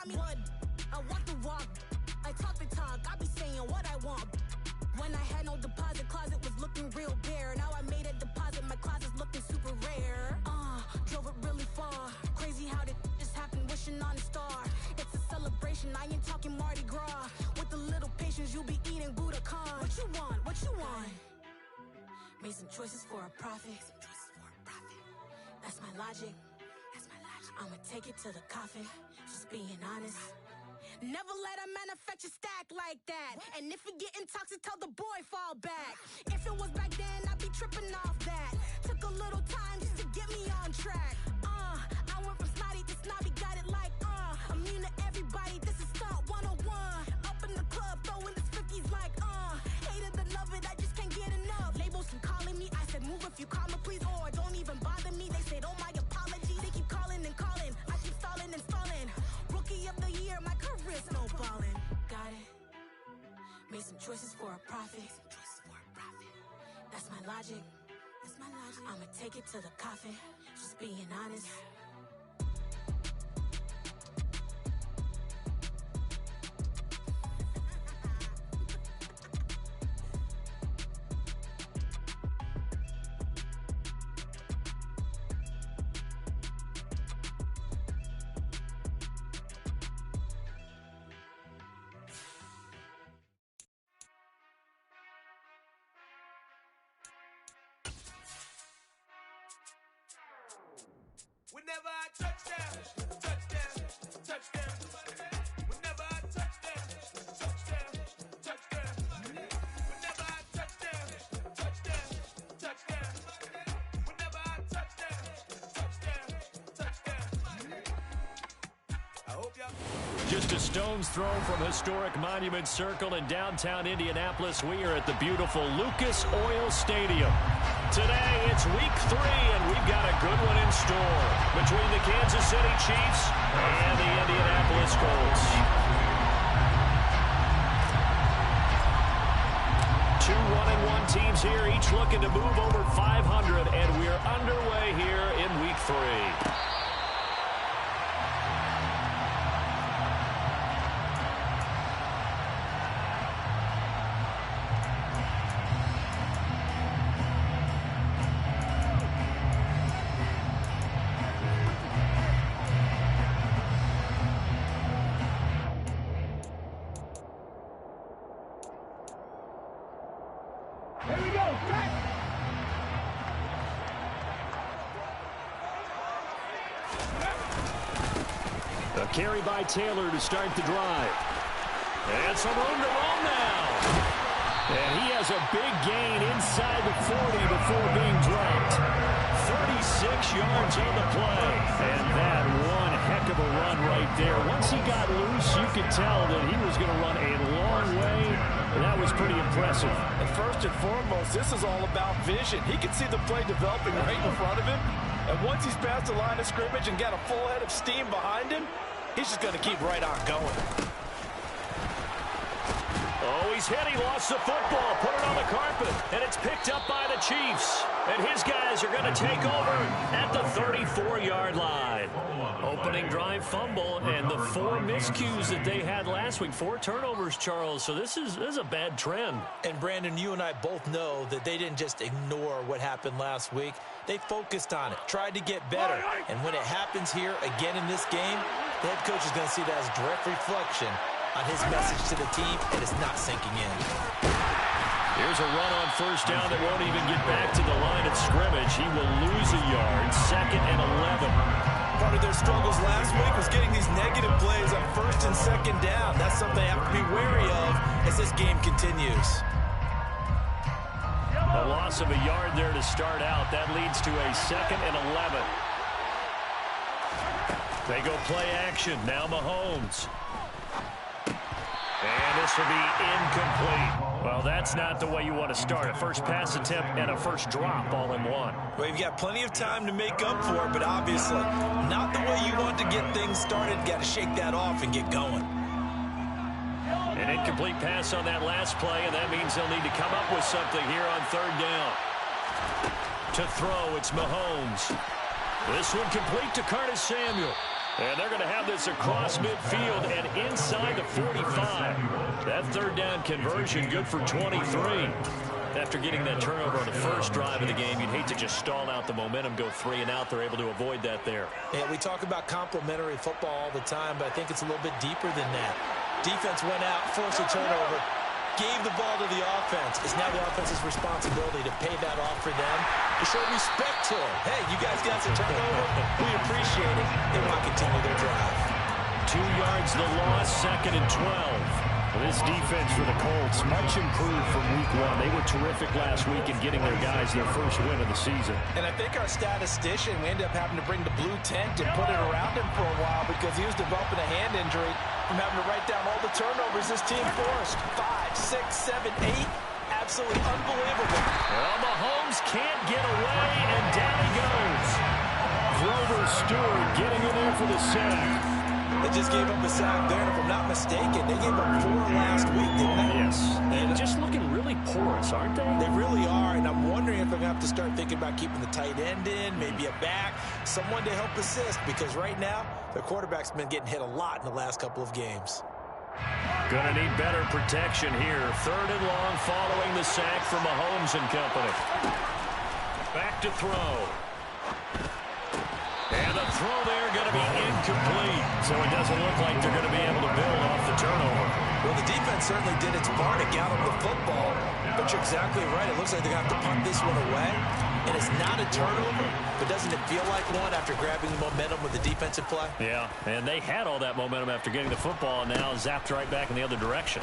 Wood, I walk the walk, I talk the talk, I be saying what I want. When I had no deposit, closet was looking real bare. Now I made a deposit, my closet's looking super rare. Drove it really far. Crazy how did just happen, wishing on a star. It's a celebration, I ain't talking Mardi Gras. With a little patience, you'll be eating Budokan. What you want? What you want? Made some choices for a profit. That's my logic. I'ma take it to the coffin. Just being honest. Never let a manufacture stack like that. And if it getting toxic, tell the boy fall back. If it was back then, I'd be tripping off that. Took a little time just to get me on track. I went from snotty to snobby, got it like immune to everybody, this is stunt 101. Up in the club, throwing the 50s like hate it and love it, I just can't get enough. Labels keep calling me, I said move if you call me please, or don't even bother me. They said oh my apologies, they keep calling and calling, I keep stalling and stalling. Rookie of the year, my career snowballing. Got it. Made some choices for a profit. That's my logic. I'ma take it to the coffin. Just being honest. Whenever I touchdown, whenever I touchdown, whenever I touchdown, whenever I touchdown. I hope y'all. Just a stone's throw from historic Monument Circle in downtown Indianapolis. We are at the beautiful Lucas Oil Stadium. Today, it's week 3, and we've got a good one in store between the Kansas City Chiefs and the Indianapolis Colts. 2 1-1 teams here, each looking to move over 500, and we're underway here in week 3. A carry by Taylor to start the drive. And some room to roam now. And he has a big gain inside the 40 before being dropped. 36 yards on the play. And that one heck of a run right there. Once he got loose, you could tell that he was going to run a long way. And that was pretty impressive. And first and foremost, this is all about vision. He could see the play developing right in front of him. And once he's past the line of scrimmage and got a full head of steam behind him, he's just going to keep right on going. Oh, he's hit. He lost the football. Put it on the carpet. And it's picked up by the Chiefs. And his guys are going to take over at the 34-yard line. Opening drive fumble and the 4 miscues that they had last week. 4 turnovers, Charles. So this is a bad trend. And, Brandon, you and I both know that they didn't just ignore what happened last week. They focused on it, tried to get better. And when it happens here again in this game, the head coach is going to see that as a direct reflection on his message to the team, and it's not sinking in. Here's a run on first down that won't even get back to the line of scrimmage. He will lose a yard, 2nd and 11. Part of their struggles last week was getting these negative plays on 1st and 2nd down. That's something they have to be wary of as this game continues. A loss of a yard there to start out. That leads to a 2nd and 11. They go play action. Now Mahomes. And this will be incomplete. Well, that's not the way you want to start. A first pass attempt and a first drop all in one. Well, you've got plenty of time to make up for it, but obviously not the way you want to get things started. Got to shake that off and get going. An incomplete pass on that last play, and that means they'll need to come up with something here on 3rd down. To throw, it's Mahomes. This one complete to Curtis Samuel. And they're going to have this across midfield and inside the 45. That third down conversion good for 23. After getting that turnover on the first drive of the game, you'd hate to just stall out the momentum, go 3 and out. They're able to avoid that there. Yeah, we talk about complementary football all the time, but I think it's a little bit deeper than that. Defense went out, forced a turnover, gave the ball to the offense. It's now the offense's responsibility to pay that off for them, to show respect to them. Hey, you guys got some turnover. We appreciate it. They want to continue their drive. 2 yards the loss, 2nd and 12. This defense for the Colts, much improved from week 1. They were terrific last week in getting their guys their first win of the season. And I think our statistician, we ended up having to bring the blue tent and put it around him for a while because he was developing a hand injury from having to write down all the turnovers this team forced. 5, 6, 7, 8. Absolutely unbelievable. Well, Mahomes can't get away, and down he goes. Grover Stewart getting in there for the sack. They just gave up a sack there, and if I'm not mistaken, they gave up 4 last week, didn't they? Yes. And just looking really porous, aren't they? They really are, and I'm wondering if they're going to have to start thinking about keeping the tight end in, maybe a back, someone to help assist, because right now, their quarterback's been getting hit a lot in the last couple of games. Gonna need better protection here. 3rd and long following the sack from Mahomes and company. Back to throw. And the throw there going to be incomplete. So it doesn't look like they're going to be able to build off the turnover. Well, the defense certainly did its part to gallop the football. But you're exactly right. It looks like they're going to have to punt this one away. And it's not a turnover, but doesn't it feel like one after grabbing the momentum with the defensive play? Yeah, and they had all that momentum after getting the football and now zapped right back in the other direction.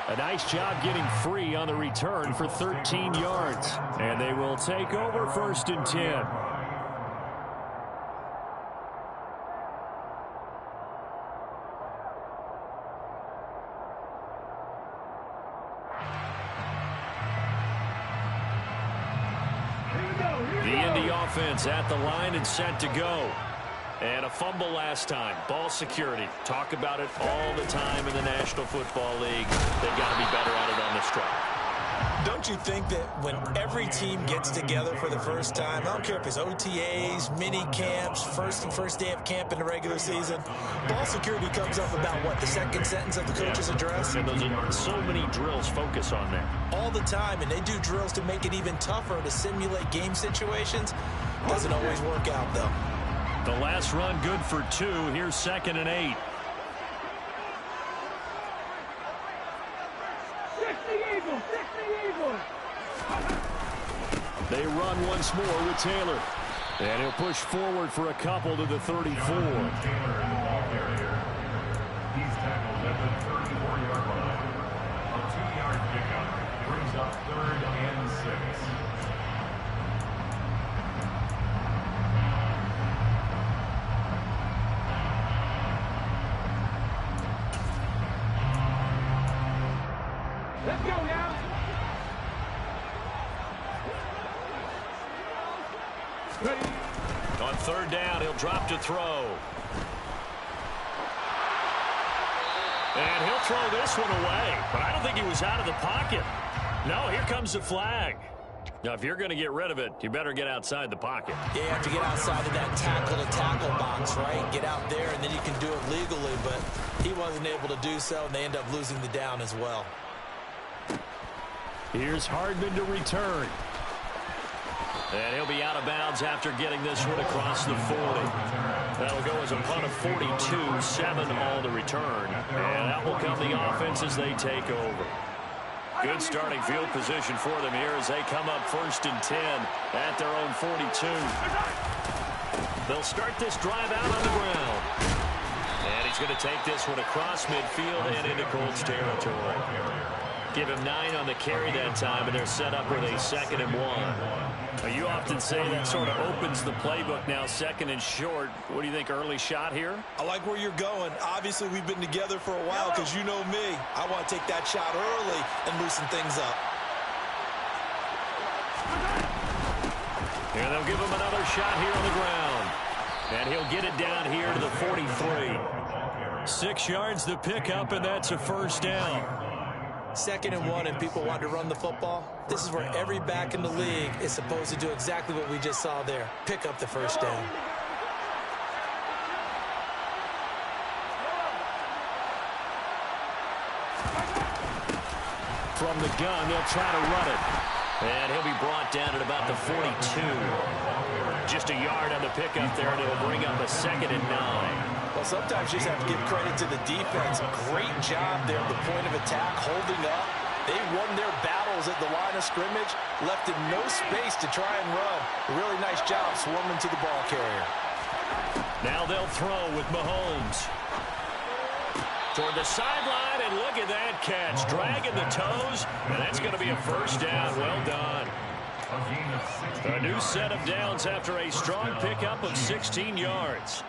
A nice job getting free on the return for 13 yards. And they will take over 1st and 10. The Indy offense at the line and set to go. And a fumble last time. Ball security. Talk about it all the time in the National Football League. They've got to be better at it on this drive. Don't you think that when every team gets together for the first time, I don't care if it's OTAs, mini camps, first day of camp in the regular season, ball security comes up about what, the second sentence of the coach's address? And those are so many drills focus on that. All the time, and they do drills to make it even tougher to simulate game situations. Doesn't always work out, though. The last run good for 2. Here's 2nd and 8. They run once more with Taylor. And he'll push forward for a couple to the 34. He's tackled at the 34-yard line. A 2-yard pickup brings up 3rd and 6. Let's go now. Ready. On 3rd down, he'll drop to throw. And he'll throw this one away. But I don't think he was out of the pocket. No, here comes the flag. Now, if you're going to get rid of it, you better get outside the pocket. Yeah, you have to get outside of that tackle-to-tackle box, right? Get out there, and then you can do it legally. But he wasn't able to do so, and they end up losing the down as well. Here's Hardman to return. And he'll be out of bounds after getting this one across the 40. That'll go as a punt of 42, 7 all to return. And out will come the offense as they take over. Good starting field position for them here as they come up 1st and 10 at their own 42. They'll start this drive out on the ground. And he's going to take this one across midfield and into Colts territory. Give him 9 on the carry that time, and they're set up with a 2nd and 1. Now, you often say that sort of opens the playbook now, 2nd and short. What do you think, early shot here? I like where you're going. Obviously, we've been together for a while because you know me. I want to take that shot early and loosen things up. And they'll give him another shot here on the ground. And he'll get it down here to the 43. 6 yards to pick up, and that's a 1st down. 2nd and 1 and people want to run the football, this is where every back in the league is supposed to do exactly what we just saw there. Pick up the first down. From the gun, they'll try to run it. And he'll be brought down at about the 42. Just a yard on the pickup there, and it'll bring up a 2nd and 9. Well, sometimes you just have to give credit to the defense. Great job there at the point of attack, holding up. They won their battles at the line of scrimmage, left in no space to try and run. A really nice job swarming to the ball carrier. Now they'll throw with Mahomes. Toward the sideline, and look at that catch. Dragging the toes, and that's going to be a first down. Well done. A new set of downs after a strong pickup of 16 yards.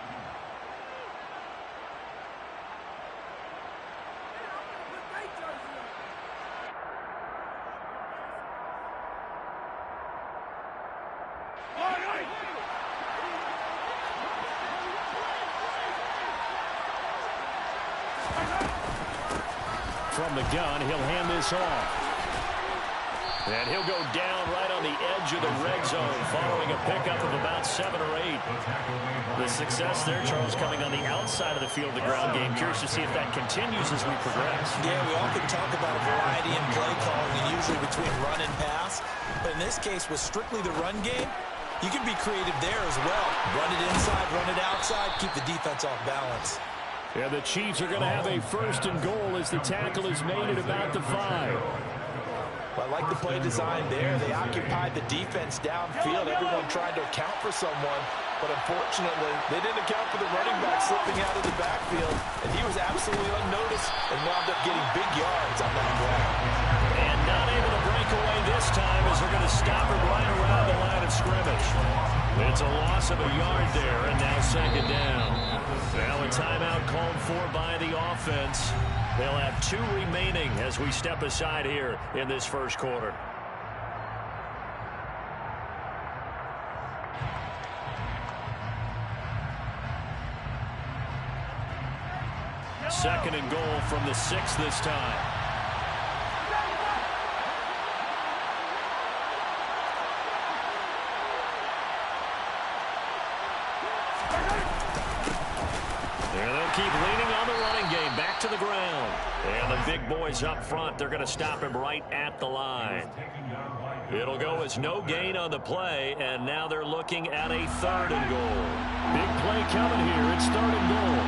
From the gun, he'll hand this off. And he'll go down right on the edge of the red zone following a pickup of about 7 or 8. The success there, Charles, coming on the outside of the field, the ground game. Curious to see if that continues as we progress. Yeah, we often talk about a variety in play calling, and usually between run and pass. But in this case, with strictly the run game, you can be creative there as well. Run it inside, run it outside, keep the defense off balance. Yeah, the Chiefs are going to have a 1st and goal as the tackle is made at about the 5. Well, I like the play design there. They occupied the defense downfield. Everyone tried to account for someone, but unfortunately, they didn't account for the running back slipping out of the backfield, and he was absolutely unnoticed and wound up getting big yards on that play. And not able to break away this time as they're going to stop him right around the line of scrimmage. It's a loss of a yard there, and now 2nd down. Now a timeout called for by the offense. They'll have 2 remaining as we step aside here in this first quarter. Second and goal from the 6 this time. Keep leaning on the running game. Back to the ground. And the big boys up front, they're going to stop him right at the line. It'll go as no gain on the play, and now they're looking at a 3rd and goal. Big play coming here. It's 3rd and goal.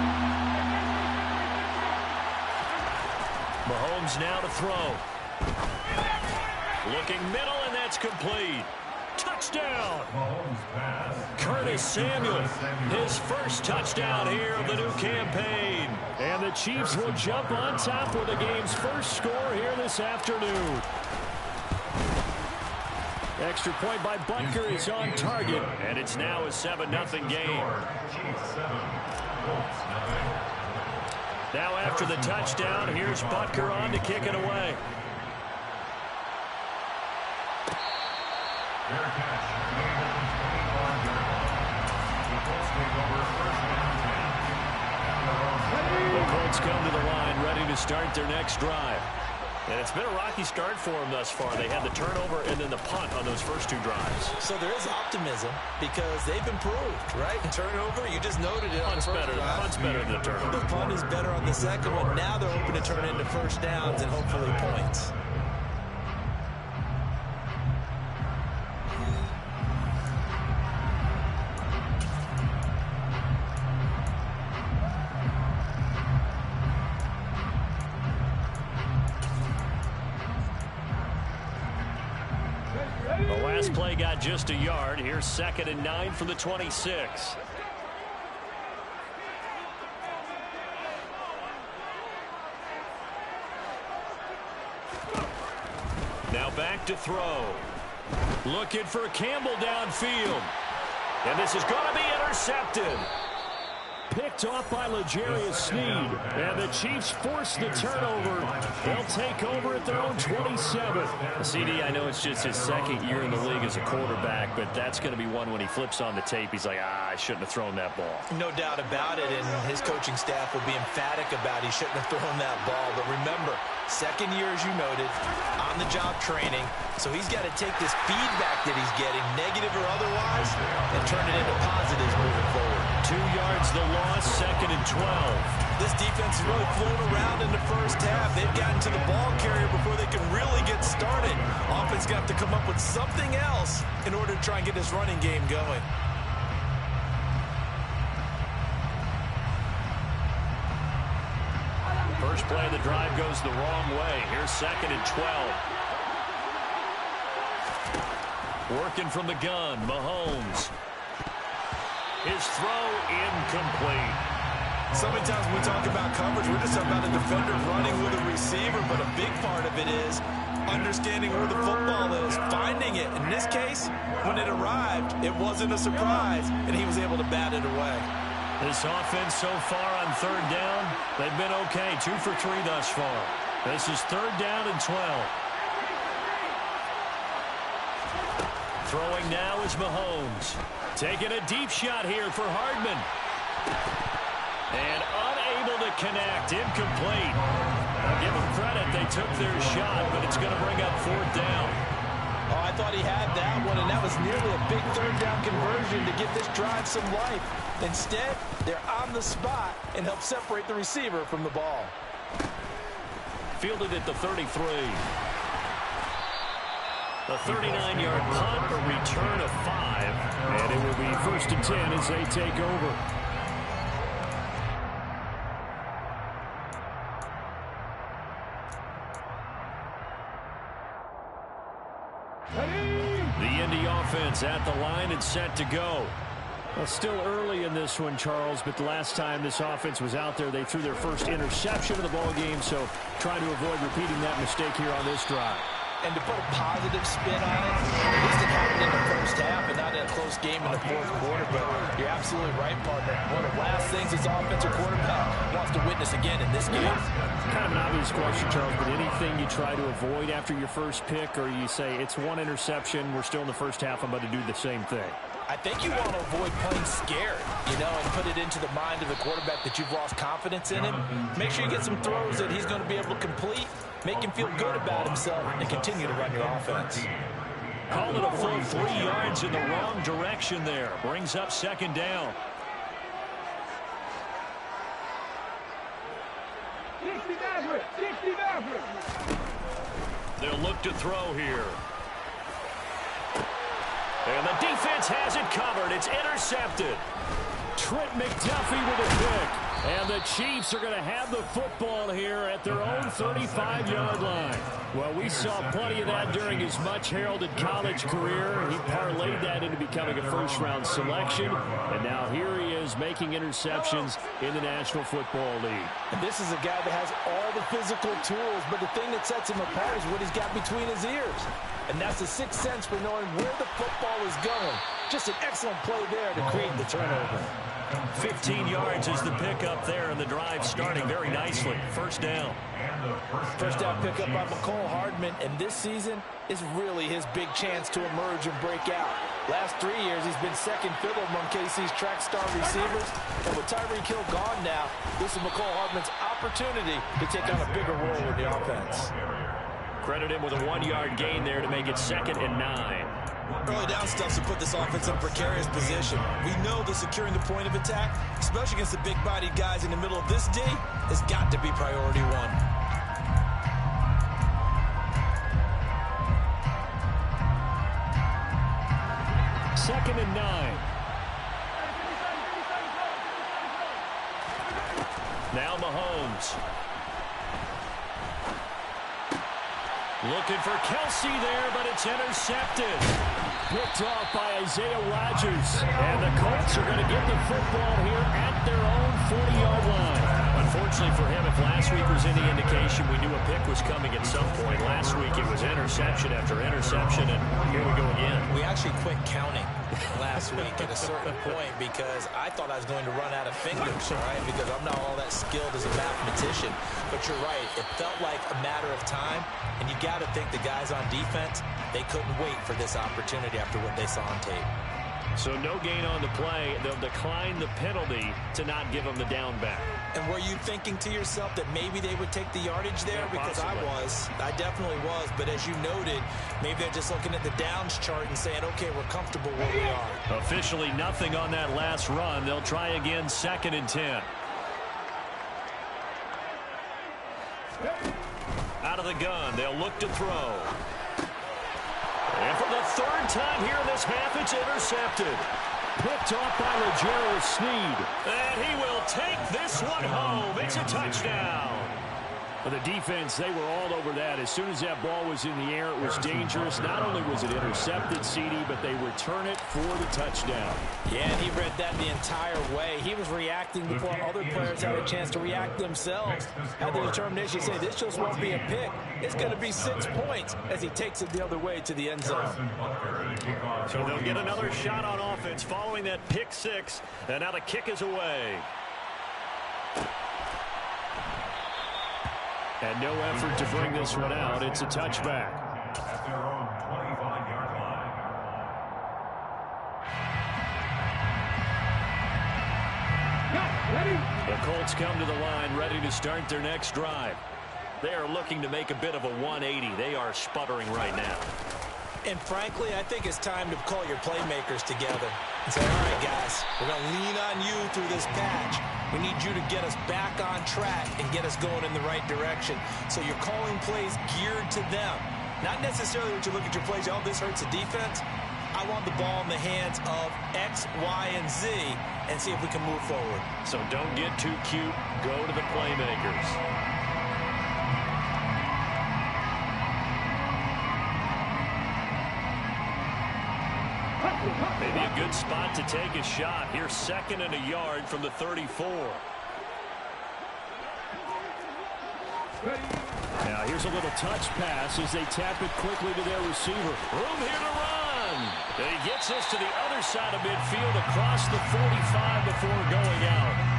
Mahomes now to throw. Looking middle, and that's complete. Touchdown! Curtis Samuel, his first touchdown here of the new campaign. And the Chiefs will jump on top with the game's first score here this afternoon. Extra point by Butker is on target, and it's now a 7-0 game. Now after the touchdown, here's Butker on to kick it away. The Colts come to the line, ready to start their next drive. And it's been a rocky start for them thus far. They had the turnover and then the punt on those first 2 drives. So there is optimism because they've improved, right? Turnover, you just noted it. Punt's better than the turnover. The punt is better on the second one. Now they're hoping to turn into first downs and hopefully points. The last play got just a yard. Here's 2nd and 9 from the 26. Now back to throw. Looking for Campbell downfield. And this is going to be intercepted. Picked off by L'Jarius Sneed. And the Chiefs force the turnover. They'll take over at their own 27. CD, I know it's just his 2nd year in the league as a quarterback, but that's going to be one when he flips on the tape. He's like, I shouldn't have thrown that ball. No doubt about it, and his coaching staff will be emphatic about he shouldn't have thrown that ball. But remember, Second year, as you noted, on-the-job training. So he's got to take this feedback that he's getting, negative or otherwise, and turn it into positives moving forward. 2 yards the loss, 2nd and 12. This defense has really flown around in the first half. They've gotten to the ball carrier before they can really get started. Offense got to come up with something else in order to try and get this running game going. First play of the drive goes the wrong way. Here's 2nd and 12. Working from the gun, Mahomes. His throw incomplete. So many times when we talk about coverage, we're just talking about a defender running with a receiver, but a big part of it is understanding where the football is, finding it. In this case, when it arrived, it wasn't a surprise, and he was able to bat it away. This offense so far on 3rd down, they've been okay. 2 for 3 thus far. This is 3rd down and 12. Throwing now is Mahomes. Taking a deep shot here for Hardman. And unable to connect. Incomplete. I'll give them credit. They took their shot, but it's going to bring up 4th down. Oh, I thought he had that one, and that was nearly a big 3rd down conversion to give this drive some life. Instead, they're on the spot and help separate the receiver from the ball. Fielded at the 33. A 39-yard punt, a return of 5, and it will be 1st and 10 as they take over. The Indy offense at the line and set to go. Well, still early in this one, Charles, but the last time this offense was out there, they threw their first interception of the ball game, so trying to avoid repeating that mistake here on this drive. And to put a positive spin on it, at least it happened in the first half and not in a close game in the 4th quarter, but you're absolutely right, partner. One of the last things this offensive quarterback wants to witness again in this game. Kind of an obvious question, Charles, but anything you try to avoid after your first pick, or you say it's one interception, we're still in the first half, I'm about to do the same thing? I think you want to avoid playing scared, and put it into the mind of the quarterback that you've lost confidence in him. Make sure you get some throws that he's going to be able to complete, make him feel good about himself, and continue to run your offense. Call it a full 3 yards in the wrong direction there. Brings up 2nd down. They'll look to throw here. And the defense has it covered. It's intercepted. Trent McDuffie with a pick. And the Chiefs are going to have the football here at their own 35-yard line. Well, we saw plenty of that during his much-heralded college career. He parlayed that into becoming a first-round selection. And now here he is making interceptions in the National Football League. And this is a guy that has all the physical tools, but the thing that sets him apart is what he's got between his ears. And that's the sixth sense for knowing where the football is going. Just an excellent play there to create the turnover. 15 yards is the pickup there, and the drive starting very nicely. 1st down. First down pickup by McCole Hardman, and this season is really his big chance to emerge and break out. Last 3 years, he's been second fiddle among KC's track star receivers. And with Tyreek Hill gone now, this is McCole Hardman's opportunity to take on a bigger role in the offense. Credit him with a 1-yard gain there to make it 2nd and 9. Early down stuff to put this offense in a precarious position. We know that securing the point of attack, especially against the big-bodied guys in the middle of this D, has got to be priority 1. Second and 9. Now Mahomes. Looking for Kelsey there, but it's intercepted. Picked off by Isaiah Rodgers. And the Colts are going to get the football here at their own 40-yard line. Unfortunately for him, if last week was any indication, we knew a pick was coming at some point. Last week it was interception after interception, and here we go again. We actually quit counting last week at a certain point because I thought I was going to run out of fingers, right? Because I'm not all that skilled as a mathematician. But you're right. It felt like a matter of time, and you got to think the guys on defense, they couldn't wait for this opportunity after what they saw on tape. So no gain on the play. They'll decline the penalty to not give them the down back. And were you thinking to yourself that maybe they would take the yardage there? Yeah, because possibly. I definitely was. But as you noted, maybe they're just looking at the downs chart and saying, okay, we're comfortable where we are. Officially nothing on that last run. They'll try again, 2nd and 10. Out of the gun, they'll look to throw. And for the 3rd time here in this half, it's intercepted. Picked off by Legero Sneed. And he will take this one home. It's a touchdown. For the defense, they were all over that. As soon as that ball was in the air, it was dangerous. Not only was it intercepted, CD, but they return it for the touchdown. Yeah, and he read that the entire way. He was reacting before other players had a chance to react themselves. Had the determination to say, this just won't be a pick. It's going to be 6 points as he takes it the other way to the end zone. So they'll get another shot on offense following that pick 6. And now the kick is away. And no effort to bring this one out. It's a touchback. At their own 25-yard line. The Colts come to the line ready to start their next drive. They are looking to make a bit of a 180. They are sputtering right now. And frankly, I think it's time to call your playmakers together and say, all right, guys, we're going to lean on you through this patch. We need you to get us back on track and get us going in the right direction. So you're calling plays geared to them. Not necessarily when you look at your plays, oh, this hurts the defense. I want the ball in the hands of X, Y, and Z and see if we can move forward. So don't get too cute. Go to the playmakers. Maybe a good spot to take a shot. Here's 2nd and a yard from the 34. Now here's a little touch pass as they tap it quickly to their receiver. Room here to run. And he gets this to the other side of midfield across the 45 before going out.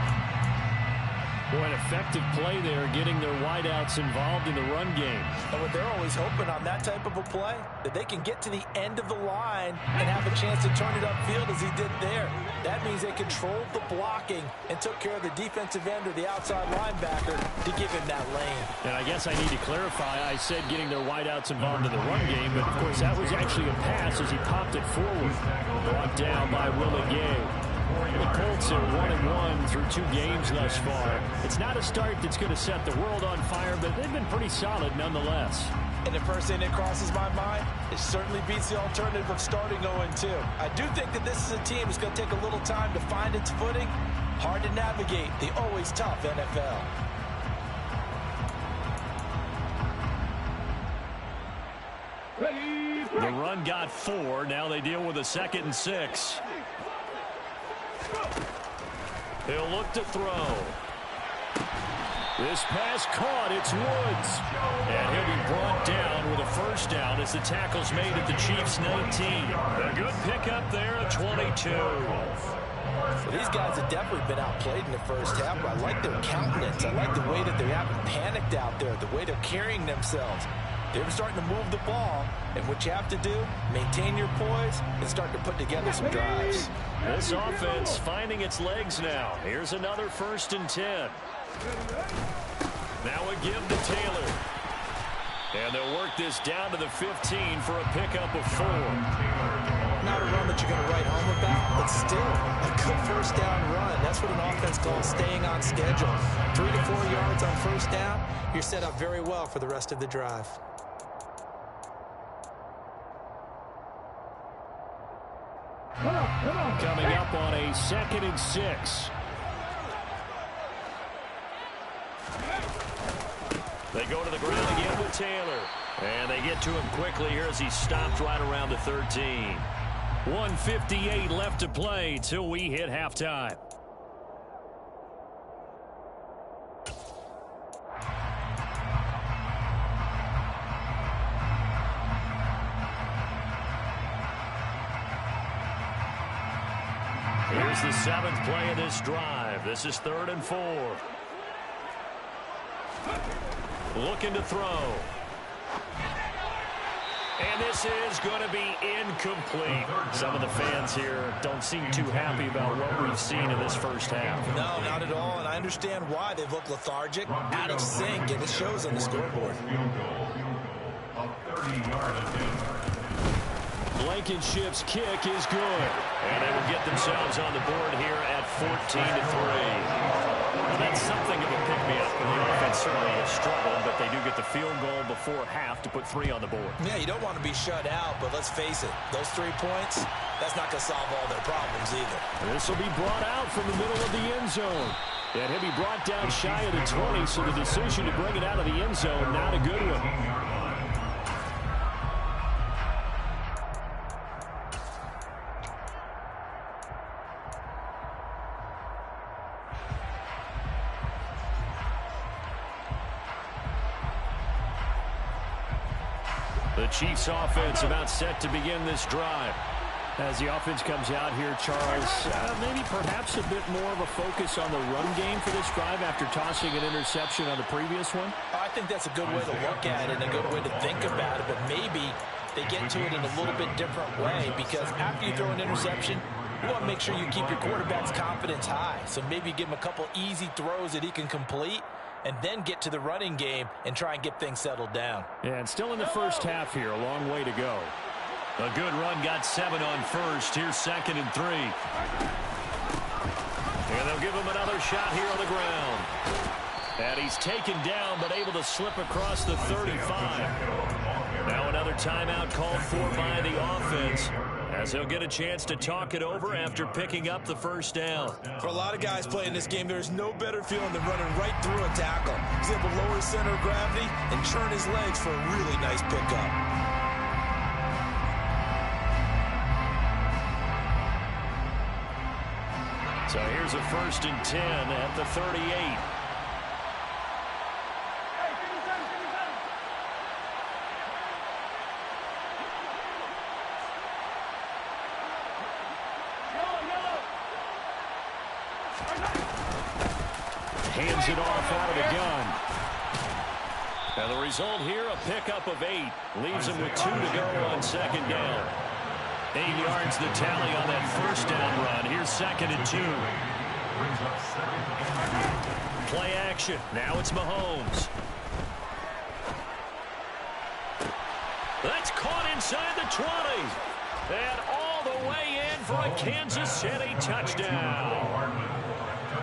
Boy, an effective play there, getting their wideouts involved in the run game. And what they're always hoping on that type of a play, that they can get to the end of the line and have a chance to turn it upfield as he did there. That means they controlled the blocking and took care of the defensive end or the outside linebacker to give him that lane. And I guess I need to clarify, I said getting their wideouts involved in the run game, but of course that was actually a pass as he popped it forward. Brought down by Willie Gay. The Colts are 1-1 through 2 games thus far. It's not a start that's going to set the world on fire, but they've been pretty solid nonetheless. And the first thing that crosses my mind, it certainly beats the alternative of starting 0-2. I do think that this is a team that's going to take a little time to find its footing. Hard to navigate the always tough NFL. The run got 4. Now they deal with a 2nd and 6. He'll look to throw. This pass caught. It's Woods. And he'll be brought down with a first down as the tackle's made at the Chiefs' 19. A good pickup there at 22. Well, these guys have definitely been outplayed in the first half, but I like their countenance. I like the way that they haven't panicked out there, the way they're carrying themselves. They're starting to move the ball, and what you have to do, maintain your poise and start to put together some drives. This offense finding its legs now. Here's another 1st and 10. Now a give to Taylor. And they'll work this down to the 15 for a pickup of 4. Not a run that you're going to write home about, but still a good first down run. That's what an offense calls staying on schedule. 3 to 4 yards on first down, you're set up very well for the rest of the drive. Coming up on a 2nd and 6. They go to the ground again with Taylor. And they get to him quickly here as he stopped right around the 13. 1:58 left to play till we hit halftime. Here's the 7th play of this drive. This is 3rd and 4. Looking to throw. And this is going to be incomplete. Some of the fans here don't seem too happy about what we've seen in this first half. No, not at all, and I understand why. They've looked lethargic, out of sync, and it shows on the scoreboard. Blankenship's kick is good. And they will get themselves on the board here at 14-3. Well, that's something of a pick-me-up. The offense certainly has struggled, but they do get the field goal before half to put 3 on the board. Yeah, you don't want to be shut out, but let's face it, those 3 points, that's not going to solve all their problems either. This will be brought out from the middle of the end zone. And he'll be brought down shy of the 20, so the decision to bring it out of the end zone, not a good one. The Chiefs offense about set to begin this drive. As the offense comes out here, Charles, maybe perhaps a bit more of a focus on the run game for this drive after tossing an interception on the previous one? I think that's a good way to look at it and a good way to think about it, but maybe they get to it in a little bit different way, because after you throw an interception, you want to make sure you keep your quarterback's confidence high. So maybe give him a couple easy throws that he can complete, and then get to the running game and try and get things settled down. Yeah, and still in the first half here, a long way to go. A good run, got 7 on first. Here's 2nd and 3. And they'll give him another shot here on the ground. And he's taken down, but able to slip across the 35. Now another timeout called for by the offense, as he'll get a chance to talk it over after picking up the first down. For a lot of guys playing this game, there's no better feeling than running right through a tackle. He's able to lower his center of gravity and churn his legs for a really nice pickup. So here's a 1st and 10 at the 38. Hands it off out of the gun. And the result here, a pickup of 8. Leaves him with 2 to go on 2nd down. 8 yards the tally on that first down run. Here's 2nd and 2. Play action. Now it's Mahomes. That's caught inside the 20. And all the way in for a Kansas City touchdown.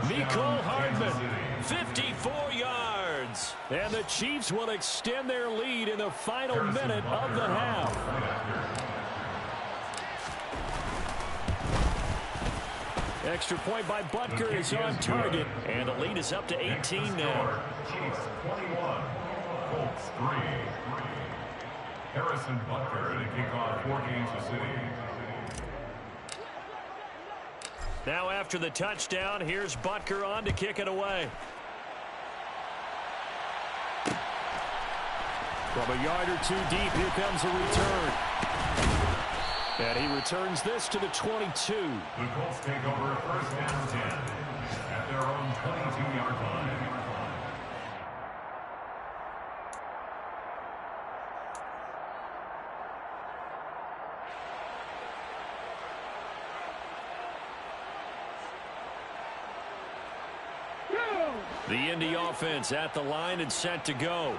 Mecole Hardman, 54 yards. And the Chiefs will extend their lead in the final minute of the half. Extra point by Butker is on target, and the lead is up to 18 now. Chiefs 21, Colts 3. Harrison Butker to kick off for Kansas City. Now after the touchdown, here's Butker on to kick it away. From a yard or 2 deep, here comes a return. And he returns this to the 22. The Colts take over 1st and 10 at their own 22-yard line. The Indy offense at the line and set to go.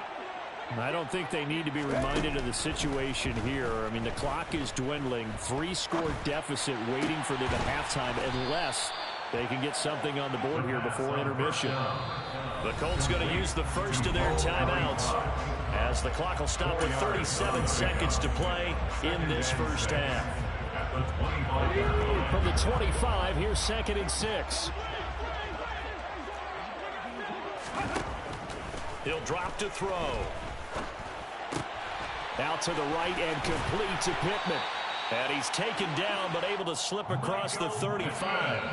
I don't think they need to be reminded of the situation here. I mean, the clock is dwindling. 3-score deficit waiting for them at halftime unless they can get something on the board here before intermission. The Colts going to use the first of their timeouts as the clock will stop with 37 seconds to play in this first half. From the 25, here's 2nd and 6. He'll drop to throw. Out to the right and complete to Pittman. And he's taken down but able to slip across the 35.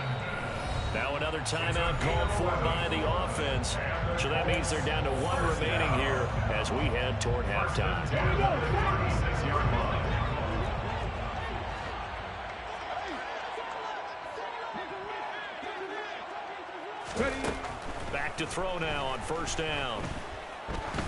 Now another timeout called for by the offense. So that means they're down to 1 remaining here as we head toward halftime. Back to throw now on 1st down.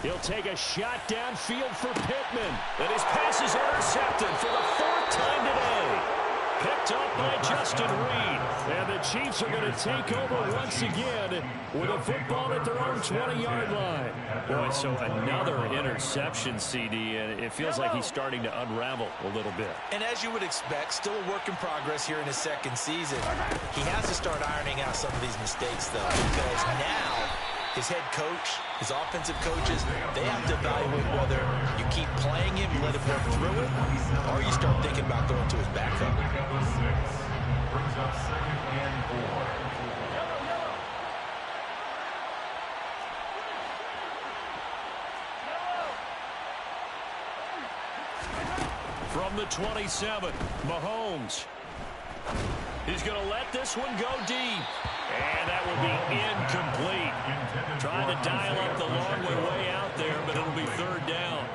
He'll take a shot downfield for Pittman. And his pass is intercepted for the 4th time today. Picked up by Justin Reed. And the Chiefs are going to take over once again with a football at their own 20-yard line. Boy, so another interception, CD, and it feels like he's starting to unravel a little bit. And as you would expect, still a work in progress here in his 2nd season. He has to start ironing out some of these mistakes, though, because now his head coach, his offensive coaches, they have to evaluate whether you keep playing him, let him work through it, or you start thinking about going to his backup. Brings up 2nd and 4. From the 27, Mahomes. He's going to let this one go deep. And that will be incomplete. Trying to dial up the long way out there, but it'll be 3rd down.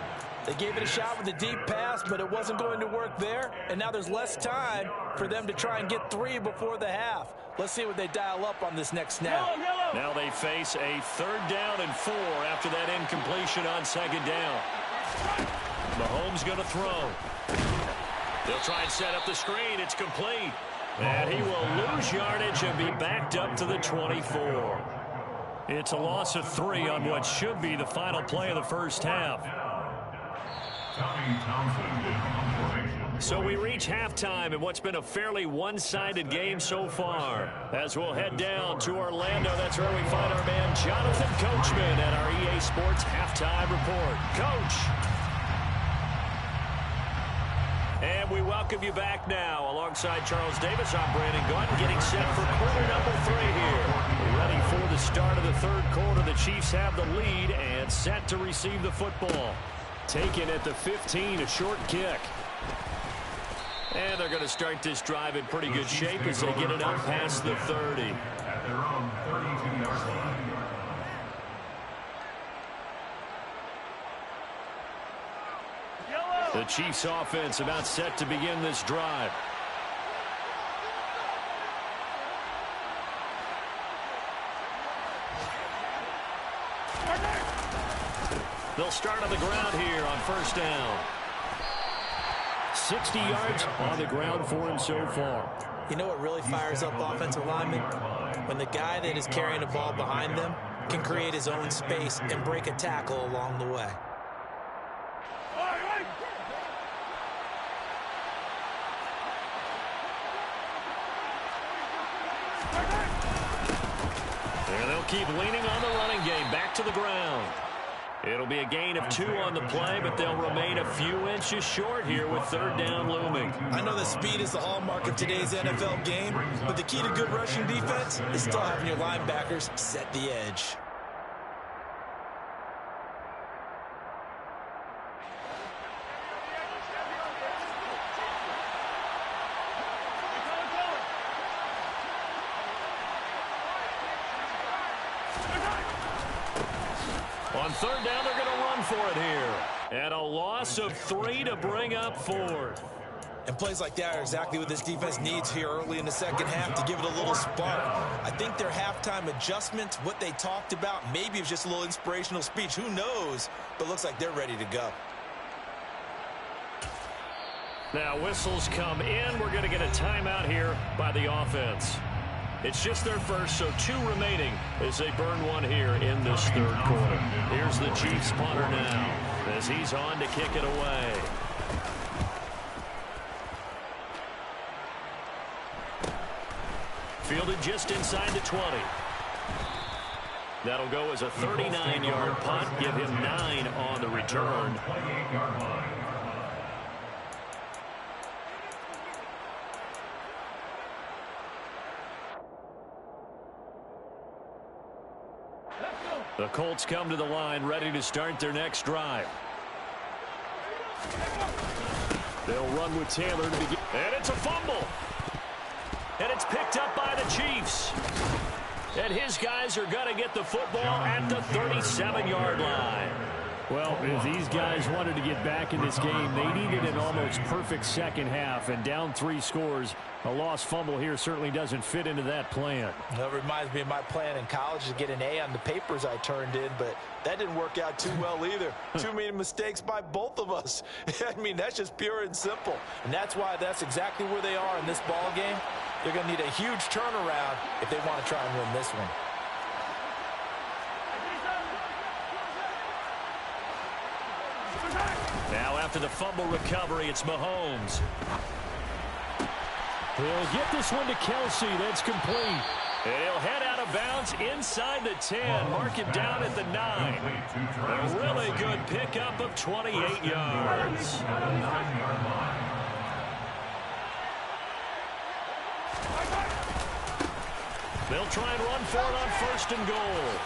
They gave it a shot with a deep pass, but it wasn't going to work there. And now there's less time for them to try and get 3 before the half. Let's see what they dial up on this next snap. Now they face a 3rd down and 4 after that incompletion on 2nd down. Mahomes going to throw. They'll try and set up the screen. It's complete. And he will lose yardage and be backed up to the 24. It's a loss of 3 on what should be the final play of the first half. So we reach halftime in what's been a fairly one-sided game so far. As we'll head down to Orlando, that's where we find our man Jonathan Coachman at our EA Sports Halftime Report. Coach. And we welcome you back now. Alongside Charles Davis, I'm Brandon Gaunt, getting set for quarter number 3 here. Ready for the start of the 3rd quarter. The Chiefs have the lead and set to receive the football. Taken at the 15, a short kick. And they're going to start this drive in pretty good shape as they get it up past the 30. At their own 32-yard line. The Chiefs offense about set to begin this drive. They'll start on the ground here on 1st down. 60 yards on the ground for him so far. You know what really fires up offensive linemen? When the guy that is carrying the ball behind them can create his own space and break a tackle along the way. And they'll keep leaning on the running game. Back to the ground. It'll be a gain of 2 on the play, but they'll remain a few inches short here with 3rd down looming. I know that speed is the hallmark of today's NFL game, but the key to good rushing defense is still having your linebackers set the edge. On 3rd down, they're going to run for it here. And a loss of 3 to bring up 4th. And plays like that are exactly what this defense needs here early in the 2nd half to give it a little spark. I think their halftime adjustments, what they talked about, maybe it was just a little inspirational speech. Who knows? But it looks like they're ready to go. Now whistles come in. We're going to get a timeout here by the offense. It's just their first, so 2 remaining as they burn 1 here in this 3rd quarter. Here's the Chiefs punter now as he's on to kick it away. Fielded just inside the 20. That'll go as a 39-yard punt. Give him 9 on the return. 28-yard line. The Colts come to the line ready to start their next drive. They'll run with Taylor to begin. And it's a fumble. And it's picked up by the Chiefs. And his guys are going to get the football at the 37-yard line. Well, if these guys wanted to get back in this game, they needed an almost perfect second half, and down 3 scores. A lost fumble here certainly doesn't fit into that plan. That reminds me of my plan in college to get an A on the papers I turned in, but that didn't work out too well either. Too many mistakes by both of us. I mean, that's just pure and simple. And that's why that's exactly where they are in this ball game. They're going to need a huge turnaround if they want to try and win this one. Now after the fumble recovery, it's Mahomes. He'll get this one to Kelsey. That's complete. And he'll head out of bounds inside the 10. Mark it down at the 9. A really good pickup of 28 yards. They'll try and run for it on 1st and goal.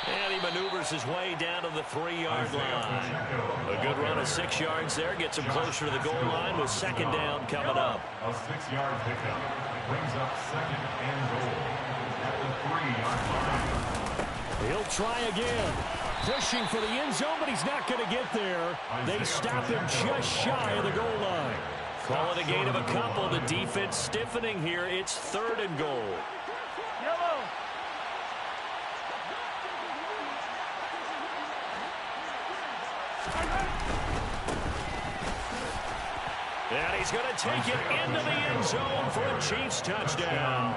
And he maneuvers his way down to the 3-yard line. A good run of 6 yards there. Gets him closer to the goal line with 2nd down coming up. A 6-yard pickup brings up 2nd and goal at the 3-yard line. He'll try again. Pushing for the end zone, but he's not going to get there. They stop him just shy of the goal line. Call it a gain of a couple. The defense stiffening here. It's 3rd and goal. And he's going to take it into the end zone for a Chiefs touchdown.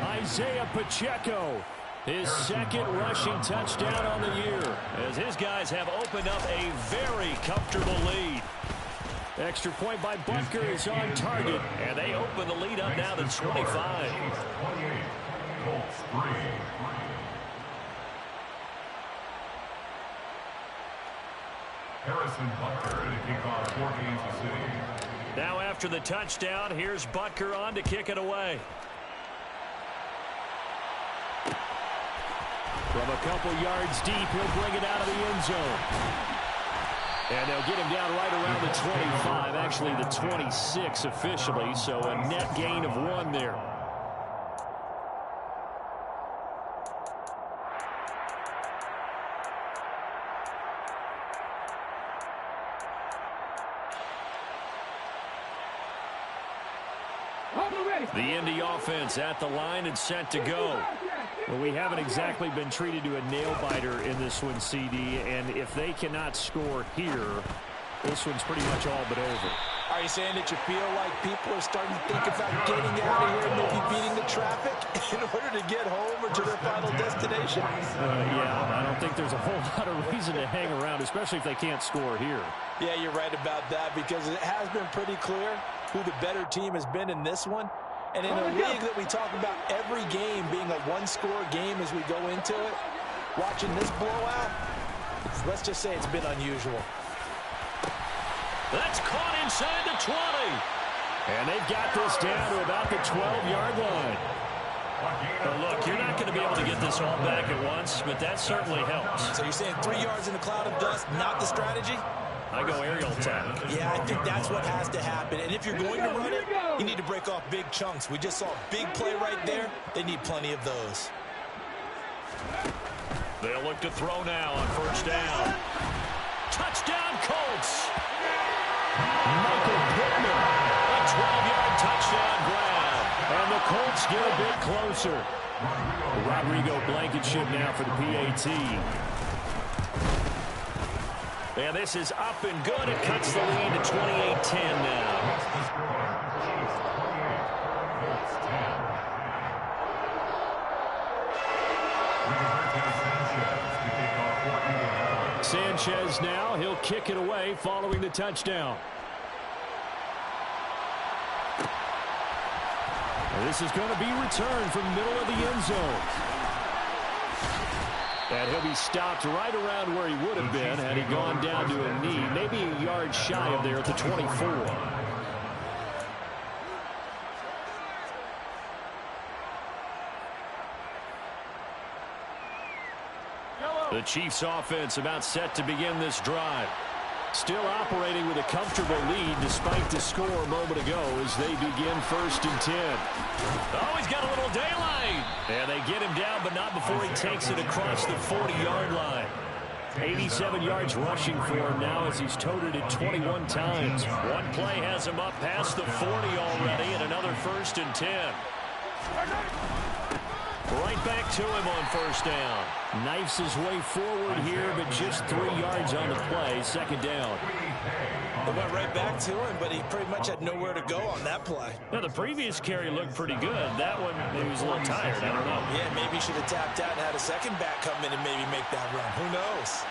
Isaiah Pacheco, his 2nd rushing touchdown on the year, as his guys have opened up a very comfortable lead. Extra point by Butker is on target, and they open the lead up now to 25. Colts 3. Harrison Butker to kick off for Kansas City. Now after the touchdown, here's Butker on to kick it away. From a couple yards deep, he'll bring it out of the end zone. And they'll get him down right around the 25, actually the 26 officially, so a net gain of 1 there. The Indy offense at the line and set to go. Well, we haven't exactly been treated to a nail-biter in this one, CD, and if they cannot score here, this one's pretty much all but over. Are you saying that you feel like people are starting to think about getting out of here and maybe beating the traffic in order to get home or to their final destination? Yeah, I don't think there's a whole lot of reason to hang around, especially if they can't score here. Yeah, you're right about that, because it has been pretty clear who the better team has been in this one. And in a league that we talk about every game being a one-score game as we go into it, watching this blowout, let's just say it's been unusual. That's caught inside the 20. And they've got this down to about the 12-yard line. Well, look, you're not going to be able to get this all back at once, but that certainly helps. So you're saying 3 yards in a cloud of dust, not the strategy? I go aerial attack. Yeah, I think that's what has to happen. And if you're going to run it, you need to break off big chunks. We just saw a big play right there. They need plenty of those. They'll look to throw now on 1st down. Touchdown, Colts. Michael Pittman, a 12-yard touchdown grab. And the Colts get a bit closer. Rodrigo Blankenship now for the PAT. And this is up and good. It cuts the lead to 28-10 now. Sanchez now. He'll kick it away following the touchdown. And this is going to be returned from the middle of the end zone. And he'll be stopped right around where he would have been had he gone down to a knee, maybe a yard shy of there at the 24. The Chiefs offense about set to begin this drive. Still operating with a comfortable lead despite the score a moment ago as they begin 1st and 10. Oh, he's got a little daylight. And they get him down, but not before he takes it across the 40-yard line. 87 yards rushing for him now as he's toted it 21 times. One play has him up past the 40 already, and another 1st and 10. Right back to him on 1st down. Knifes his way forward here, but just 3 yards on the play. 2nd down. They went right back to him, but he pretty much had nowhere to go on that play. Now, the previous carry looked pretty good. That one, maybe he was a little tired. I don't know. Yeah, maybe he should have tapped out and had a second back come in and maybe make that run. Who knows?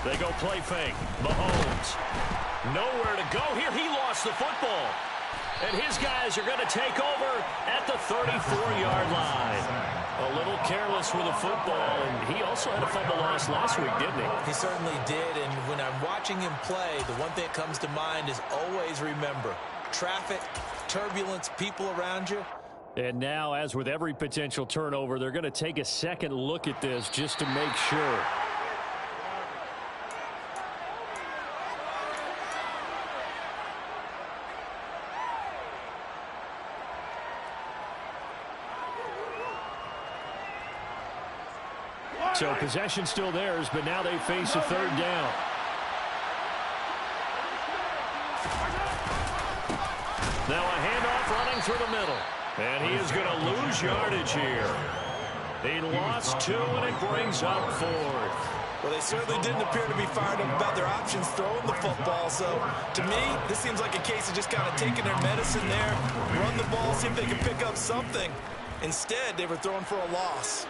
They go play fake. Mahomes. Nowhere to go here. He lost the football. And his guys are going to take over at the 34-yard line. A little careless with the football, and he also had a fumble loss last week, didn't he? He certainly did, and when I'm watching him play, the one thing that comes to mind is always remember, traffic, turbulence, people around you. And now, as with every potential turnover, they're going to take a second look at this just to make sure. So possession still theirs, but now they face a 3rd down. Now a handoff running through the middle. And he is going to lose yardage here. He lost 2, and it brings up 4th. Well, they certainly didn't appear to be fired up about their options throwing the football. So, to me, this seems like a case of just kind of taking their medicine there, run the ball, see if they can pick up something. Instead, they were throwing for a loss.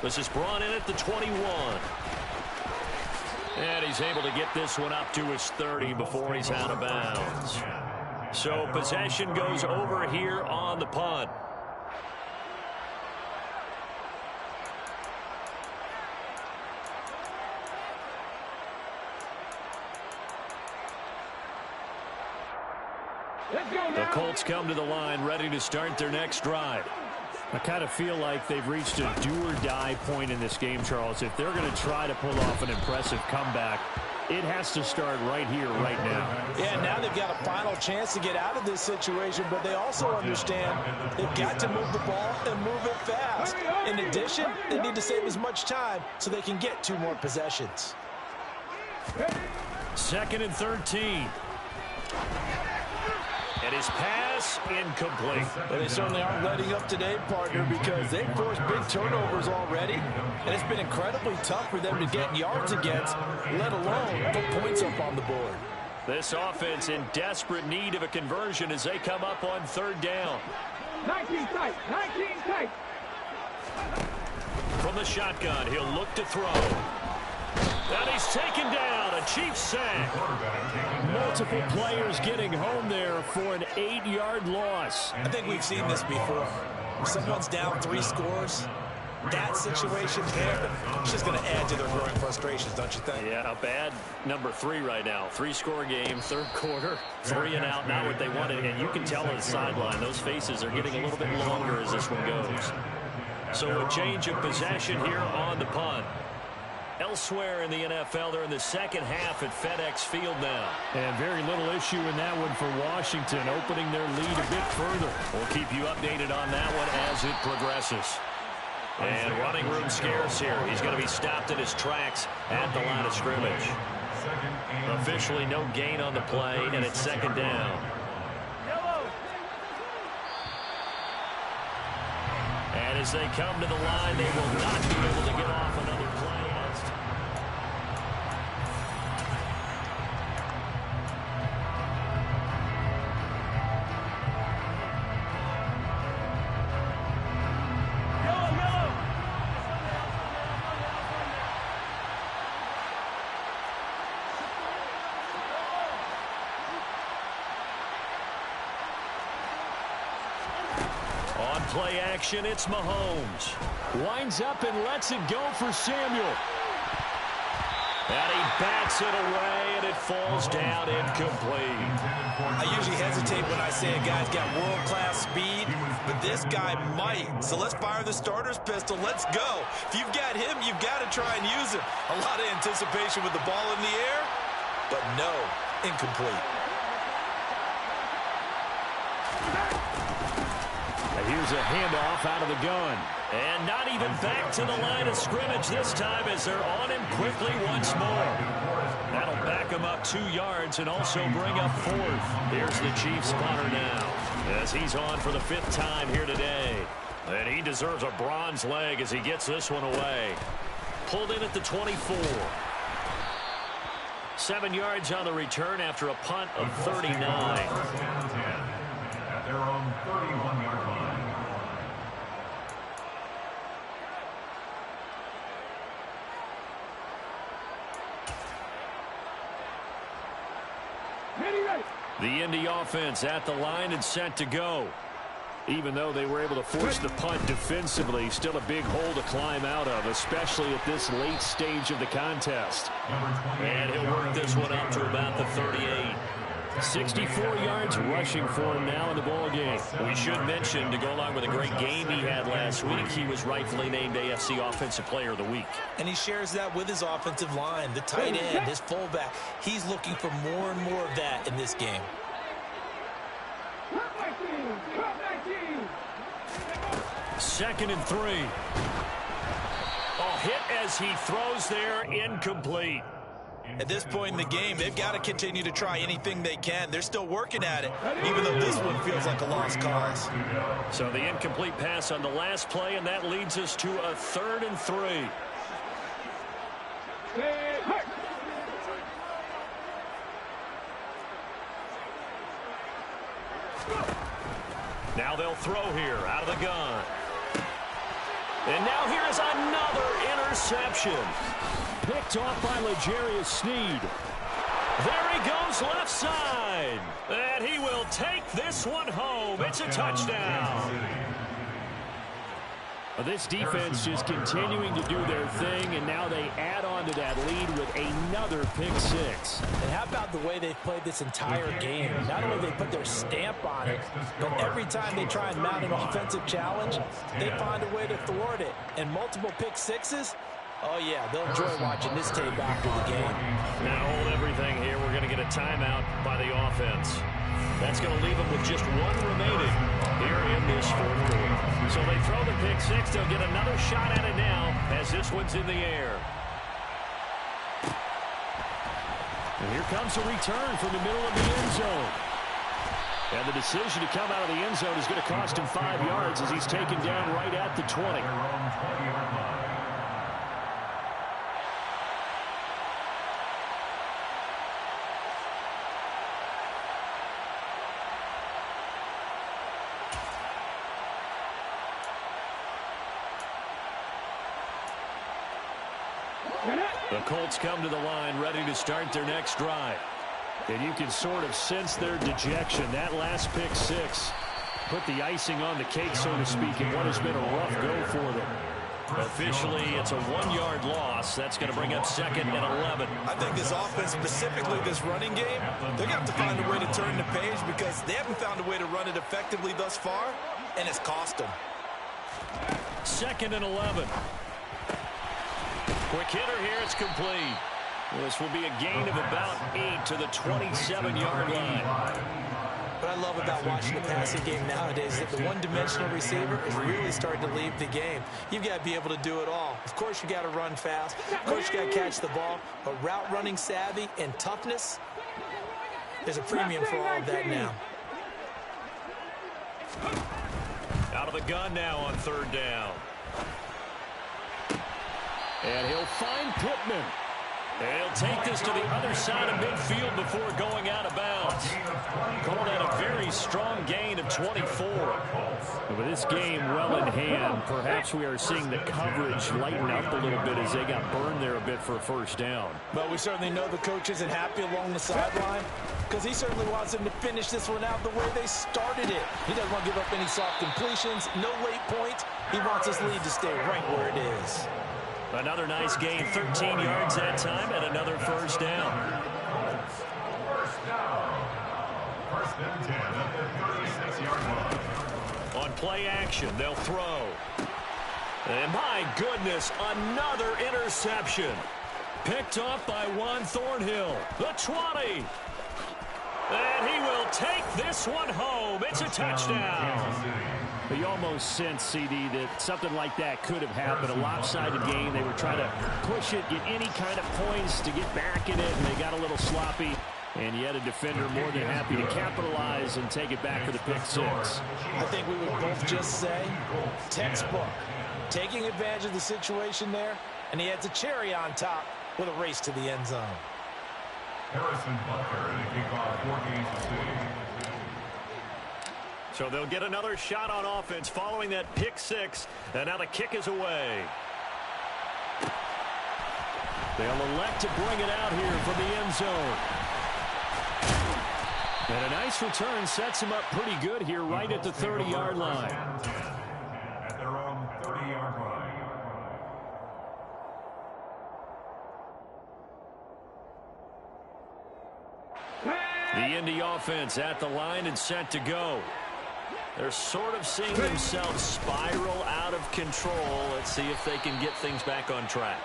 This is brought in at the 21. And he's able to get this one up to his 30 before he's out of bounds. So possession goes over here on the punt. The Colts come to the line ready to start their next drive. I kind of feel like they've reached a do-or-die point in this game, Charles. If they're going to try to pull off an impressive comeback, it has to start right here, right now. Yeah, now they've got a final chance to get out of this situation, but they also understand they've got to move the ball and move it fast. In addition, they need to save as much time so they can get 2 more possessions. 2nd and 13. And his pass incomplete. Well, they certainly aren't letting up today, partner, because they've forced big turnovers already, and it's been incredibly tough for them to get yards against, let alone put points up on the board. This offense in desperate need of a conversion as they come up on 3rd down. 19 tight, 19 tight. From the shotgun, he'll look to throw. And he's taken down, a Chiefs sack. Multiple players getting home there for an 8-yard loss. I think we've seen this before. If someone's down 3 scores, that situation there, it's just going to add to their growing frustrations, don't you think? Yeah, a bad number 3 right now. 3-score game, 3rd quarter, 3 and out, not what they wanted. And you can tell on the sideline, those faces are getting a little bit longer as this one goes. So a change of possession here on the punt. Elsewhere in the NFL, they're in the second half at FedEx Field now. And very little issue in that one for Washington, opening their lead a bit further. We'll keep you updated on that one as it progresses. And running room scarce here. He's going to be stopped in his tracks at the line of scrimmage. Officially no gain on the play, and it's 2nd down. And as they come to the line, they will not be able to get off another play. On play action, it's Mahomes. Winds up and lets it go for Samuel. And he bats it away, and it falls down incomplete. I usually hesitate when I say a guy's got world-class speed, but this guy might. So let's fire the starter's pistol. Let's go. If you've got him, you've got to try and use him. A lot of anticipation with the ball in the air, but no, incomplete. And here's a handoff out of the gun. And not even back to the line of scrimmage this time as they're on him quickly once more. That'll back him up 2 yards and also bring up 4th. Here's the Chiefs punter now as he's on for the 5th time here today. And he deserves a bronze leg as he gets this one away. Pulled in at the 24. 7 yards on the return after a punt of 39. At their own 31-yard line. The Indy offense at the line and set to go. Even though they were able to force the punt defensively, still a big hole to climb out of, especially at this late stage of the contest. And he'll work this one up to about the 38. 64 yards rushing for him now in the ballgame. We should mention, to go along with a great game he had last week, he was rightfully named AFC Offensive Player of the Week. And he shares that with his offensive line, the tight end, his fullback. He's looking for more and more of that in this game. Second and 3. A hit as he throws there, incomplete. At this point in the game, they've got to continue to try anything they can. They're still working at it, even though this one feels like a lost cause. So the incomplete pass on the last play, and that leads us to a 3rd and 3. Now they'll throw here out of the gun. And now here's another interception. Picked off by L'Jarius Sneed. There he goes left side. And he will take this one home. It's a touchdown. This defense just continuing to do their thing, and now they add on to that lead with another pick 6. And how about the way they've played this entire game? Not only they put their stamp on it, but every time they try and mount an offensive challenge, they find a way to thwart it. And multiple pick 6s, oh yeah, they'll enjoy watching this tape after the game. Now hold everything here. We're going to get a timeout by the offense. That's going to leave them with just one remaining here in this 4th quarter. So they throw the pick 6. They'll get another shot at it now as this one's in the air. And here comes a return from the middle of the end zone. And the decision to come out of the end zone is going to cost him 5 yards as he's taken down right at the 20. The Colts come to the line ready to start their next drive. And you can sort of sense their dejection. That last pick 6 put the icing on the cake, so to speak, in what has been a rough go for them. Officially, it's a 1-yard loss. That's going to bring up 2nd and 11. I think this offense, specifically this running game, they're going to have to find a way to turn the page because they haven't found a way to run it effectively thus far, and it's cost them. 2nd and 11. Quick hitter here, it's complete. This will be a gain of about 8 to the 27-yard line. What I love about watching the passing game nowadays is that the one-dimensional receiver is really starting to leave the game. You've got to be able to do it all. Of course, you got to run fast. Of course, you got to catch the ball. But route running savvy and toughness, there's a premium for all of that now. Out of the gun now on 3rd down. And he'll find Pittman. And he'll take this to the other side of midfield before going out of bounds. Called out a very strong gain of 24. With this game well in hand, perhaps we are seeing the coverage lighten up a little bit as they got burned there a bit for a 1st down. But we certainly know the coach isn't happy along the sideline because he certainly wants them to finish this one out the way they started it. He doesn't want to give up any soft completions, no late points. He wants his lead to stay right where it is. Another nice gain, 13 yards that time, and another first down. First down. First and 10 at the 36-yard line. On play action, they'll throw. And my goodness, another interception. Picked off by Juan Thornhill. The 20. And he will take this one home. It's a touchdown. You almost sense, CD, that something like that could have happened. A lopsided game. They were trying to push it, get any kind of points to get back in it, and they got a little sloppy. And yet a defender more than happy to capitalize and take it back for the pick six. I think we would both just say textbook. Taking advantage of the situation there, and he adds a cherry on top with a race to the end zone. Harrison Butker in a kickoff for Kansas City. So they'll get another shot on offense following that pick six, and now the kick is away. They'll elect to bring it out here from the end zone. And a nice return sets him up pretty good here right at the 30-yard line. At their own 30-yard line. The Indy offense at the line and set to go. They're sort of seeing themselves spiral out of control. Let's see if they can get things back on track.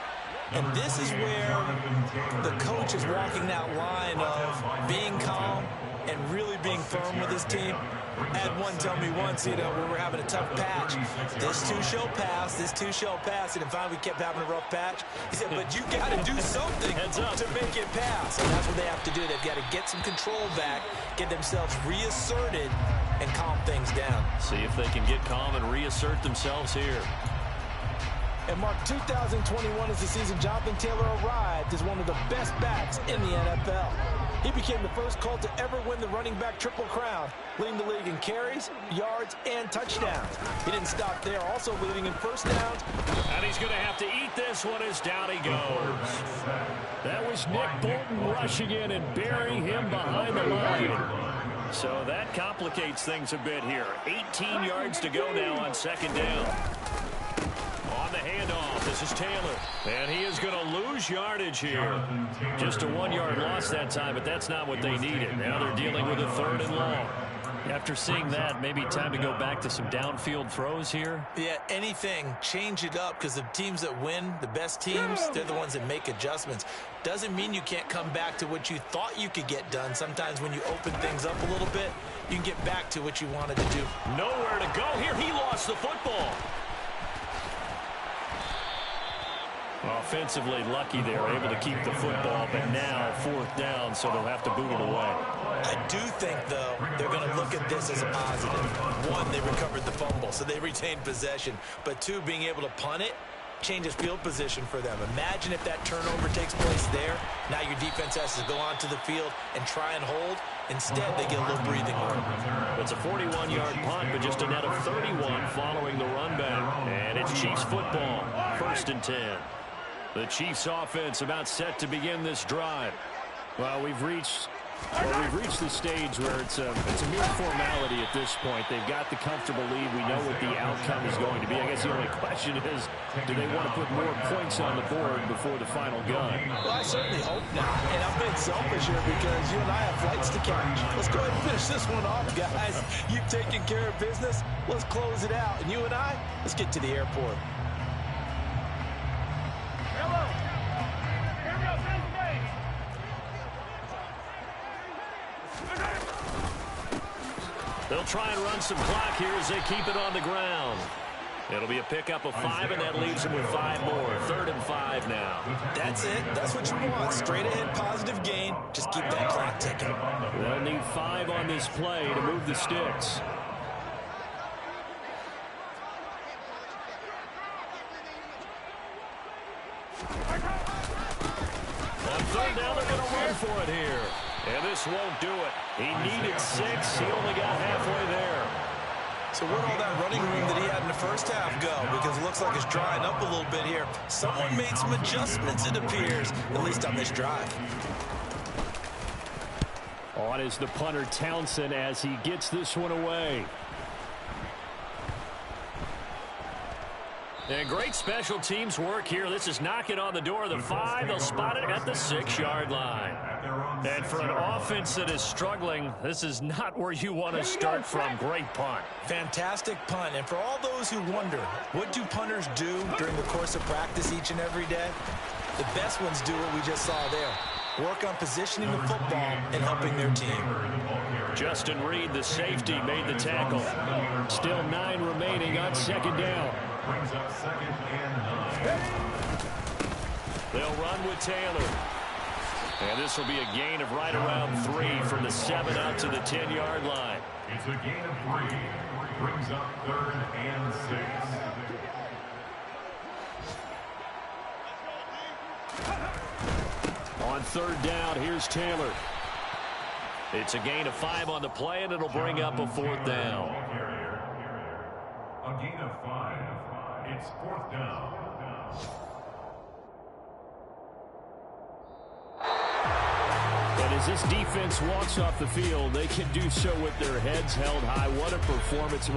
And this is where the coach is walking that line of being calm and really being firm with his team. I had one tell me once, when we're having a tough patch, this too shall pass, this too shall pass. And finally we kept having a rough patch. He said, but you got to do something to make it pass. And that's what they have to do. They've got to get some control back, get themselves reasserted, and calm things down. See if they can get calm and reassert themselves here. And Mark, 2021 is the season Jonathan Taylor arrived as one of the best backs in the NFL. He became the first Colt to ever win the running back triple crown, leading the league in carries, yards, and touchdowns. He didn't stop there, also leading in first downs. And he's going to have to eat this one as down he goes. That was Nick Bolton rushing in and burying him behind the line. So that complicates things a bit here. 18 yards to go now on second down. On the handoff, this is Taylor. And he is going to lose yardage here. Just a 1-yard loss that time, but that's not what they needed. Now they're dealing with a 3rd and long. After seeing that, maybe time to go back to some downfield throws here. Yeah, anything. Change it up, because the teams that win, the best teams, they're the ones that make adjustments. Doesn't mean you can't come back to what you thought you could get done. Sometimes when you open things up a little bit, you can get back to what you wanted to do. Nowhere to go here. He lost the football. Offensively lucky they were able to keep the football, but now 4th down, so they'll have to boot it away. I do think, though, they're going to look at this as a positive. 1, they recovered the fumble, so they retained possession. But 2, being able to punt it changes field position for them. Imagine if that turnover takes place there. Now your defense has to go onto the field and try and hold. Instead, they get a little breathing room. It's a 41-yard punt, but just a net of 31 following the run back. And it's Chiefs football, 1st and 10. The Chiefs offense about set to begin this drive. Well, we've reached the stage where it's a mere formality at this point. They've got the comfortable lead. We know what the outcome is going to be. I guess the only question is, do they want to put more points on the board before the final gun? Well, I certainly hope not. And I'm being selfish here because you and I have flights to catch. Let's go ahead and finish this one off, guys. You've taken care of business. Let's close it out. And you and I, let's get to the airport. They'll try and run some clock here as they keep it on the ground. It'll be a pickup of 5, and that leaves them with 5 more. 3rd and 5 now. That's it. That's what you want. Straight ahead, positive gain. Just keep that clock ticking. They'll need 5 on this play to move the sticks. On 3rd down, they're going to run for it here. And this won't do it. He needed 6. He only got halfway there. So where'd all that running room that he had in the first half go? Because it looks like it's drying up a little bit here. Someone made some adjustments, it appears, at least on this drive. On is the punter Townsend as he gets this one away. And great special teams work here. This is knocking on the door of the 5. They'll spot it at the 6-yard line. And for an offense that is struggling, this is not where you want to start from. Great punt. Fantastic punt. And for all those who wonder, what do punters do during the course of practice each and every day? The best ones do what we just saw there. Work on positioning the football and helping their team. Justin Reed, the safety, made the tackle. Still 9 remaining on second down. Brings up 2nd and 9. They'll run with Taylor. And this will be a gain of right around 3 from the 7 out to the 10-yard line. It's a gain of 3. Brings up 3rd and 6. On 3rd down, here's Taylor. It's a gain of 5 on the play, and it'll bring up a 4th down. A gain of 5. It's 4th down. And as this defense walks off the field, they can do so with their heads held high. What a performance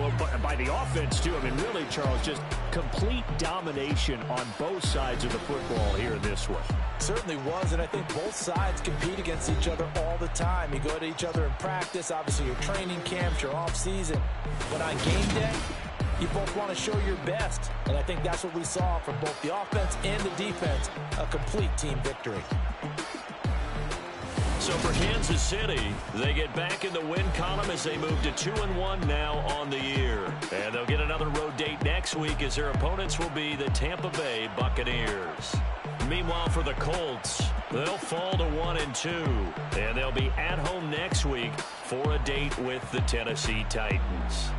by the offense, too. I mean, really, Charles, just complete domination on both sides of the football here in this one. Certainly was, and I think both sides compete against each other all the time. You go to each other in practice, obviously your training camps, your off-season. But on game day, you both want to show your best. And I think that's what we saw from both the offense and the defense, a complete team victory. So for Kansas City, they get back in the win column as they move to 2-1 now on the year. And they'll get another road date next week as their opponents will be the Tampa Buccaneers. Meanwhile, for the Colts, they'll fall to 1-2. And they'll be at home next week for a date with the Tennessee Titans.